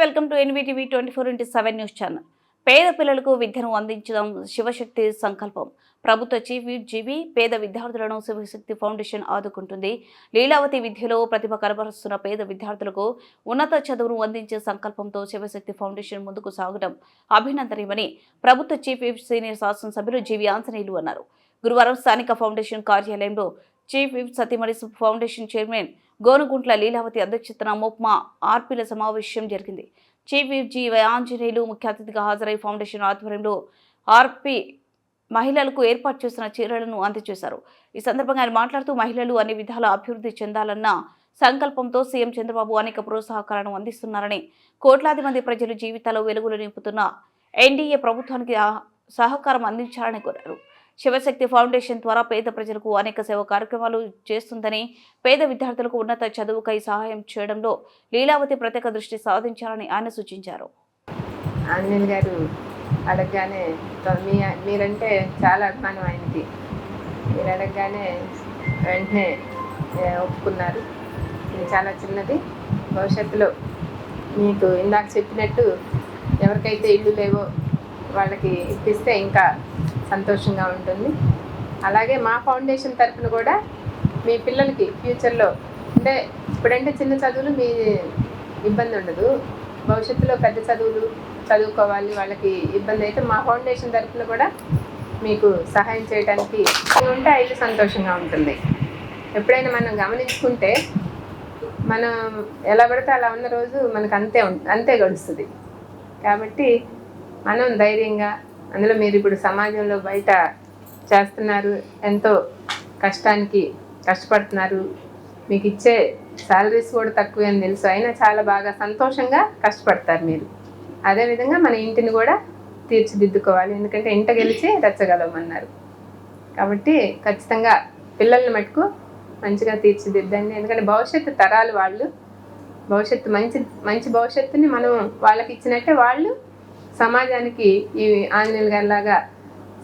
Welcome to NVTV 24/7 news channel. పేద పిల్లలకు విద్యను అందించడం శివశక్తి సంకల్పం. ప్రభుత్వ చీఫ్ విప్ జీవి పేద విద్యార్థులను శివశక్తి ఫౌండేషన్ ఆదుకుంటుంది. లీలావతి విద్యలో ప్రతిభ కనబరుస్తున్న పేద విద్యార్థులకు ఉన్నత చదువును అందించే సంకల్పంతో శివశక్తి ఫౌండేషన్ ముందుకు సాగడం అభినందనీయమని ప్రభుత్వ చీఫ్ విప్ సీనియర్ శాసనసభ్యులు జీవి ఆంజనేయులు అన్నారు. గురువారం స్థానిక ఫౌండేషన్ కార్యాలయంలో చీఫ్ విప్ సతీమణి ఫౌండేషన్ చైర్మన్ గోనుగుంట్ల లీలావతి అధ్యక్షతన మోప్మా ఆర్పీల సమావేశం జరిగింది. చీఫ్ విప్ జీవి ఆంజనేయులు ముఖ్య అతిథిగా హాజరై ఫౌండేషన్ ఆధ్వర్యంలో ఆర్పీ మహిళలకు ఏర్పాటు చేసిన చీరలను అందజేశారు. ఈ సందర్భంగా ఆయన మాట్లాడుతూ మహిళలు అన్ని విధాల అభివృద్ధి చెందాలన్న సంకల్పంతో సీఎం చంద్రబాబు అనేక ప్రోత్సాహకాలను అందిస్తున్నారని, కోట్లాది మంది ప్రజలు జీవితాల్లో వెలుగులు నింపుతున్న ఎన్డీఏ ప్రభుత్వానికి సహకారం అందించాలని కోరారు. శివశక్తి ఫౌండేషన్ ద్వారా పేద ప్రజలకు అనేక సేవా కార్యక్రమాలు చేస్తుందని, పేద విద్యార్థులకు ఉన్నత చదువుకై సహాయం చేయడంలో లీలావతి ప్రత్యేక దృష్టి సాధించాలని ఆయన సూచించారు. ఆంజనేయులు గారు అడగగానే మీరంటే చాలా అభిమానం ఆయనకి. మీరు అడగగానే వెంటనే ఒప్పుకున్నారు. ఇది చాలా చిన్నది. భవిష్యత్తులో మీకు ఇందాక చెప్పినట్టు ఎవరికైతే ఇల్లు లేవో వాళ్ళకి ఇప్పిస్తే ఇంకా సంతోషంగా ఉంటుంది. అలాగే మా ఫౌండేషన్ తరఫున కూడా మీ పిల్లలకి ఫ్యూచర్లో అంటే ఇప్పుడంటే చిన్న చదువులు మీ ఇబ్బంది ఉండదు, భవిష్యత్తులో పెద్ద చదువులు చదువుకోవాలి వాళ్ళకి ఇబ్బంది అయితే మా ఫౌండేషన్ తరఫున కూడా మీకు సహాయం చేయడానికి ఉంటే ఇల్లు సంతోషంగా ఉంటుంది. ఎప్పుడైనా మనం గమనించుకుంటే మనం ఎలా పడితే అలా ఉన్న రోజు మనకు అంతే గడుస్తుంది. కాబట్టి మనం ధైర్యంగా, అందులో మీరు ఇప్పుడు సమాజంలో బయట చేస్తున్నారు, ఎంతో కష్టానికి కష్టపడుతున్నారు, మీకు ఇచ్చే శాలరీస్ కూడా తక్కువే అని తెలుసు, అయినా చాలా బాగా సంతోషంగా కష్టపడతారు మీరు. అదేవిధంగా మన ఇంటిని కూడా తీర్చిదిద్దుకోవాలి, ఎందుకంటే ఇంట గెలిచి రెచ్చగలమన్నారు. కాబట్టి ఖచ్చితంగా పిల్లల్ని మటుకు మంచిగా తీర్చిదిద్దండి, ఎందుకంటే భవిష్యత్తు తరాలు వాళ్ళు, భవిష్యత్తు మంచి భవిష్యత్తుని మనం వాళ్ళకి ఇచ్చినట్టే వాళ్ళు సమాజానికి ఈ ఆంజనేయులు గారిలాగా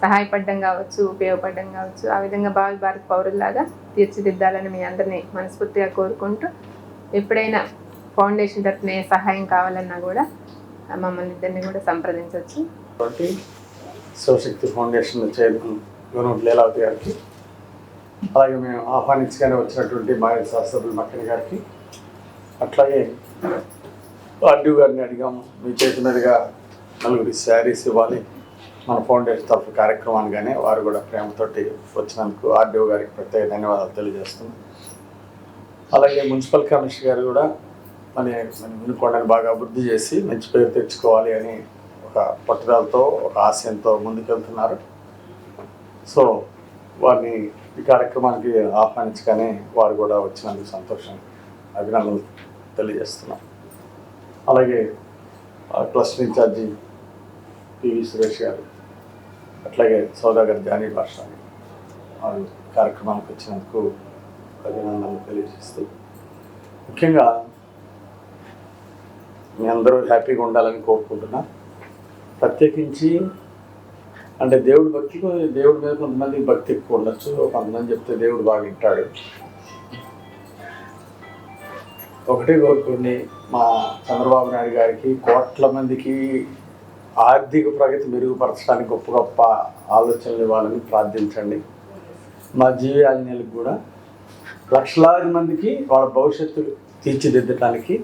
సహాయపడడం కావచ్చు, ఉపయోగపడడం కావచ్చు, ఆ విధంగా భారత పౌరుల్లాగా తీర్చిదిద్దాలని మీ అందరినీ మనస్ఫూర్తిగా కోరుకుంటూ, ఎప్పుడైనా ఫౌండేషన్ తరఫున ఏ సహాయం కావాలన్నా కూడా మమ్మల్ని ఇద్దరిని కూడా సంప్రదించవచ్చు. శివశక్తి ఫౌండేషన్ చైర్మన్ గోనుగుంట్ల లీలావతి గారికి, అలాగే మేము ఆహ్వానించగానే వచ్చినటువంటి మహిళా శాస్త్రజ్ఞులు మక్కని గారికి, అట్లాగే ఆర్డీఓ గారిని అడిగాము, మీ చేతి మీదుగా నలుగురి శారీస్ ఇవ్వాలి మన ఫౌండేషన్ తరఫు కార్యక్రమానిగానే వారు కూడా ప్రేమతోటి వచ్చినందుకు ఆర్డీఓ గారికి ప్రత్యేక ధన్యవాదాలు తెలియజేస్తున్నాం. అలాగే మున్సిపల్ కమిషనర్ గారు కూడా మన వినుకొండని బాగా అభివృద్ధి చేసి మంచి పేరు తెచ్చుకోవాలి అని ఒక పట్టుదలతో, ఒక ఆశయంతో ముందుకెళ్తున్నారు. సో వారిని ఈ కార్యక్రమానికి ఆహ్వానించగానే వారు కూడా వచ్చినందుకు సంతోషం, అభినందనలు తెలియజేస్తున్నాం. అలాగే క్లస్టర్ ఇన్ఛార్జి పివి సురేష్ గారు, అట్లాగే సౌదాగర్ జానీ భాషని వారు కార్యక్రమానికి వచ్చినందుకు అభినందనలు తెలియజేస్తూ, ముఖ్యంగా మీ అందరూ హ్యాపీగా ఉండాలని కోరుకుంటున్నా. ప్రత్యేకించి అంటే దేవుడి మీద కొంతమందికి భక్తి ఎక్కువ ఉండొచ్చు, కొంతమంది చెప్తే దేవుడు బాగా వింటాడు. ఒకటే కోరుకోండి, మా చంద్రబాబు నాయుడు గారికి కోట్ల మందికి ఆర్థిక ప్రగతి మెరుగుపరచడానికి గొప్ప గొప్ప ఆలోచనలు ఇవ్వాలని ప్రార్థించండి. మా జీవి ఆంజనేయులకు కూడా లక్షలాది మందికి వాళ్ళ భవిష్యత్తు తీర్చిదిద్దడానికి,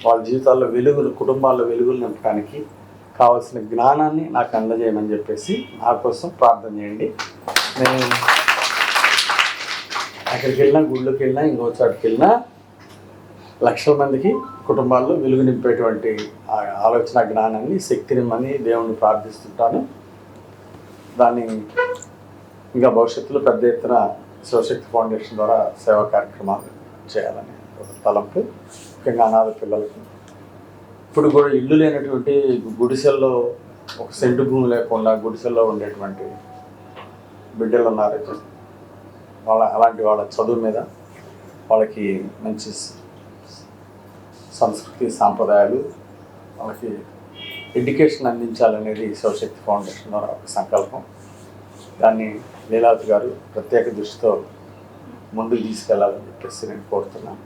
వాళ్ళ జీవితాల్లో వెలుగులు, కుటుంబాల్లో వెలుగులు నింపడానికి కావాల్సిన జ్ఞానాన్ని నాకు అందజేయమని చెప్పేసి నా కోసం ప్రార్థన చేయండి. నేను అక్కడికి వెళ్ళినా, గుళ్ళోకి వెళ్ళినా, ఇంకో చోటుకి వెళ్ళినా లక్షల మందికి కుటుంబాల్లో వెలుగు నింపేటువంటి ఆలోచన జ్ఞానాన్ని, శక్తినిమ్మని దేవుణ్ణి ప్రార్థిస్తుంటాను. దాన్ని ఇంకా భవిష్యత్తులో పెద్ద ఎత్తున శివశక్తి ఫౌండేషన్ ద్వారా సేవా కార్యక్రమాలు చేయాలని ఒక తలంపు. ముఖ్యంగా అనాథ పిల్లలకి, ఇప్పుడు కూడా ఇల్లు లేనటువంటి గుడిసెల్లో, ఒక సెంటు భూమి లేకుండా గుడిసెల్లో ఉండేటువంటి బిడ్డలు ఉన్నారు. అలాంటి వాళ్ళ చదువు మీద, వాళ్ళకి మంచి సంస్కృతి సాంప్రదాయాలు, వాళ్ళకి ఎడ్యుకేషన్ అందించాలనేది శివశక్తి ఫౌండేషన్ ద్వారా ఒక సంకల్పం. దాన్ని లీలావతి గారు ప్రత్యేక దృష్టితో ముందుకు తీసుకెళ్లాలని చెప్పేసి నేను కోరుతున్నాను.